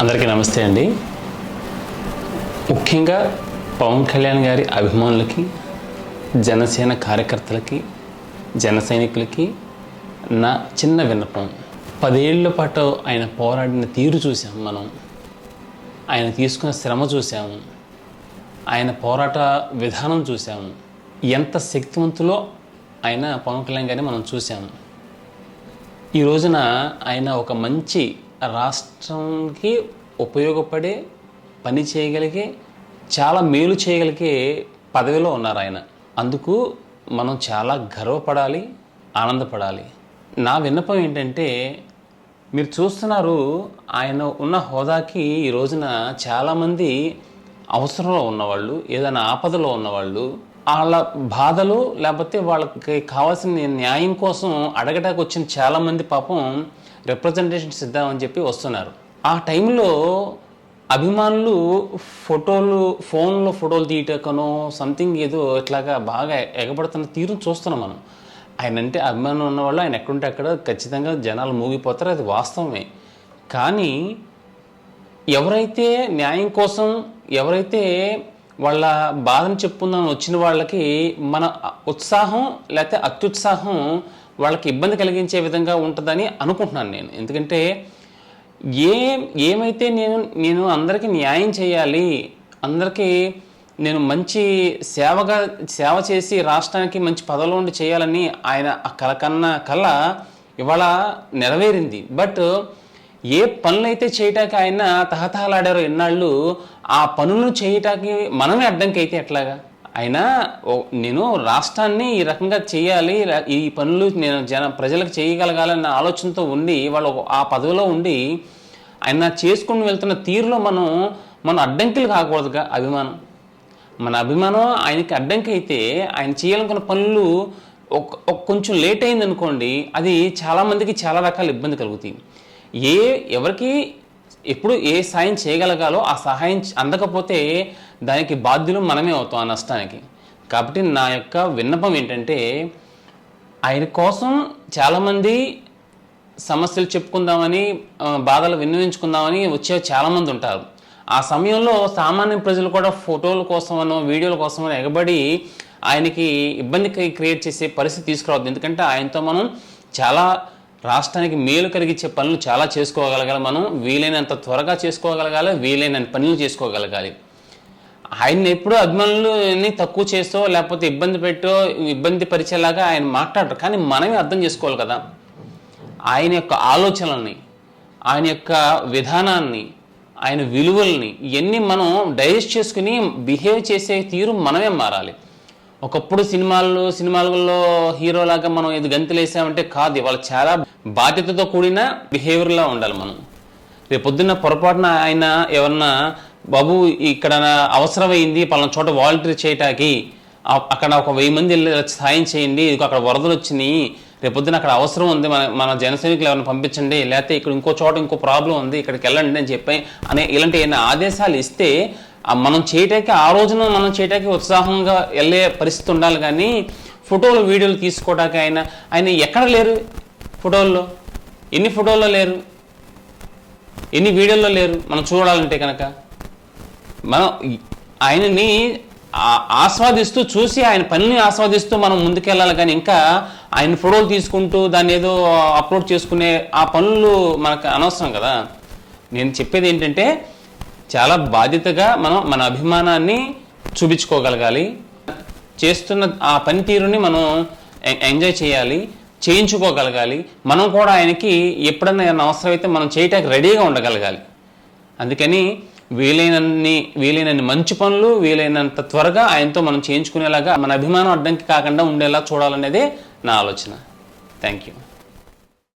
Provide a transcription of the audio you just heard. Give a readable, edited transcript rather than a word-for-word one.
అందరికీ నమస్తే అండి. ముఖ్యంగా పవన్ కళ్యాణ్ గారి అభిమానులకి, జనసేన కార్యకర్తలకి, జన సైనికులకి నా చిన్న విన్నపం. 10 ఏళ్ల పాటు ఆయన పోరాడిన తీరు చూసాము మనం. ఆయన తీసుకున్న శ్రమ చూసాము. ఆయన పోరాట విధానం చూసాము. ఎంత శక్తివంతులో ఆయన పవన్ కళ్యాణ్ గారిని మనం చూసాము. ఈ రోజున ఆయన ఒక మంచి రాష్ట్రానికి ఉపయోగపడే పని చేయగలిగే, చాలా మేలు చేయగలిగే పదవిలో ఉన్నారు ఆయన. అందుకు మనం చాలా గర్వపడాలి, ఆనందపడాలి. నా విన్నపం ఏంటంటే, మీరు చూస్తున్నారు ఆయన ఉన్న హోదాకి ఈ రోజున చాలామంది అవసరంలో ఉన్నవాళ్ళు, ఏదైనా ఆపదలో ఉన్నవాళ్ళు, వాళ్ళ బాధలు లేకపోతే వాళ్ళకి కావాల్సిన న్యాయం కోసం అడగడానికి వచ్చిన చాలామంది పాపం రిప్రజెంటేషన్స్ ఇద్దామని చెప్పి వస్తున్నారు. ఆ టైంలో అభిమానులు ఫోన్లో ఫోటోలు తీయటకనో సంథింగ్ ఏదో ఇట్లాగా బాగా ఎగబడుతున్న తీరును చూస్తున్నాం మనం. ఆయన అంటే అభిమానం ఉన్నవాళ్ళు ఆయన ఎక్కడుంటే అక్కడ ఖచ్చితంగా జనాలు మూగిపోతారు, అది వాస్తవమే. కానీ ఎవరైతే న్యాయం కోసం, ఎవరైతే వాళ్ళ బాధను చెప్పుకుందామని వచ్చిన వాళ్ళకి మన ఉత్సాహం లేకపోతే అత్యుత్సాహం వాళ్ళకి ఇబ్బంది కలిగించే విధంగా ఉంటుందని అనుకుంటున్నాను నేను. ఎందుకంటే ఏమైతే నేను అందరికీ న్యాయం చేయాలి, అందరికీ నేను మంచి సేవ చేసి రాష్ట్రానికి మంచి పదవిలో ఉండి చేయాలని ఆయన కళ ఇవాళ నెరవేరింది. బట్ ఏ పనులైతే చేయటానికి ఆయన తహతహలాడారో ఎన్నాళ్ళు, ఆ పనులను చేయటానికి మనమే అడ్డంకి అయితే ఎట్లాగా? ఆయన నేను రాష్ట్రాన్ని ఈ రకంగా చేయాలి, ఈ పనులు నేను ప్రజలకు చేయగలగాలన్న ఆలోచనతో ఉండి వాళ్ళు ఆ పదవిలో ఉండి ఆయన చేసుకుని వెళ్తున్న తీరులో మనం అడ్డంకులు కాకూడదుగా. మన అభిమానం ఆయనకి అడ్డంకి అయితే, ఆయన చేయాలనుకున్న పనులు కొంచెం లేట్ అయింది అనుకోండి, అది చాలామందికి చాలా రకాల ఇబ్బంది కలుగుతాయి. ఎవరికి ఎప్పుడు ఏ సాయం చేయగలగాలో ఆ సహాయం అందకపోతే దానికి బాధ్యులు మనమే అవుతాం ఆ నష్టానికి. కాబట్టి నా యొక్క విన్నపం ఏంటంటే, ఆయన కోసం చాలామంది సమస్యలు చెప్పుకుందామని, బాధలు విన్నవించుకుందామని వచ్చే చాలామంది ఉంటారు. ఆ సమయంలో సామాన్య ప్రజలు కూడా ఫోటోల కోసమనో వీడియోల కోసమనో ఎగబడి ఆయనకి ఇబ్బంది క్రియేట్ చేసే పరిస్థితి తీసుకురావద్దు. ఎందుకంటే ఆయనతో మనం చాలా రాష్ట్రానికి మేలు కలిగించే పనులు చాలా చేసుకోగలగాలి. మనం వీలైనంత త్వరగా చేసుకోగలగాలి, వీలైనంత పనులు చేసుకోగలగాలి. ఆయన్ని ఎప్పుడూ అభిమానులని తక్కువ చేసో లేకపోతే ఇబ్బంది పరిచేలాగా ఆయన మాట్లాడరు. కానీ మనమే అర్థం చేసుకోవాలి కదా, ఆయన యొక్క ఆలోచనల్ని, ఆయన యొక్క విధానాన్ని, ఆయన విలువల్ని ఇవన్నీ మనం డైజెస్ట్ చేసుకుని బిహేవ్ చేసే తీరు మనమే మారాలి. ఒకప్పుడు సినిమాలలో హీరోలాగా మనం ఇది గంతులేసామంటే కాదు. ఇవాళ చాలా బాధ్యతతో కూడిన బిహేవియర్లా ఉండాలి మనం. రేపొద్దున్న పొరపాటున ఆయన ఎవరన్నా బాబు ఇక్కడ అవసరమైంది పలానా చోట వాలంటీర్ చేయటానికి, అక్కడ ఒక 1000 మంది వెళ్ళి సాయం చేయండి, అక్కడ వరదలు వచ్చినాయి, రేపొద్దున అక్కడ అవసరం ఉంది, మన జన సైనికులు ఎవరైనా పంపించండి, లేకపోతే ఇక్కడ ఇంకో చోట ఇంకో ప్రాబ్లం ఉంది, ఇక్కడికి వెళ్ళండి అని చెప్పి ఇలాంటి ఏమైనా ఆదేశాలు ఇస్తే మనం చేయటానికి, ఆ రోజున మనం చేయటానికి ఉత్సాహంగా వెళ్ళే పరిస్థితి ఉండాలి. కానీ ఫోటోలు వీడియోలు తీసుకోవడానికి ఆయన ఎక్కడ లేరు? ఫోటోల్లో ఎన్ని ఫోటోల్లో లేరు, ఎన్ని వీడియోల్లో లేరు? మనం చూడాలంటే కనుక మనం ఆయనని ఆస్వాదిస్తూ చూసి ఆయన పనిని ఆస్వాదిస్తూ మనం ముందుకెళ్ళాలి. కానీ ఇంకా ఆయన ఫోటోలు తీసుకుంటూ దాన్ని ఏదో అప్లోడ్ చేసుకునే ఆ పనులు మనకు అనవసరం కదా. నేను చెప్పేది ఏంటంటే, చాలా బాధ్యతగా మనం మన అభిమానాన్ని చూపించుకోగలగాలి. చేస్తున్న ఆ పనితీరుని మనం ఎంజాయ్ చేయాలి, చేయించుకోగలగాలి. మనం కూడా ఆయనకి ఎప్పుడన్నా అవసరమైతే మనం చేయటానికి రెడీగా ఉండగలగాలి. అందుకని వీలైనన్ని మంచి పనులు వీలైనంత త్వరగా ఆయనతో మనం చేయించుకునేలాగా, మన అభిమానం అడ్డంకి కాకుండా ఉండేలా చూడాలనేదే నా ఆలోచన. Thank you.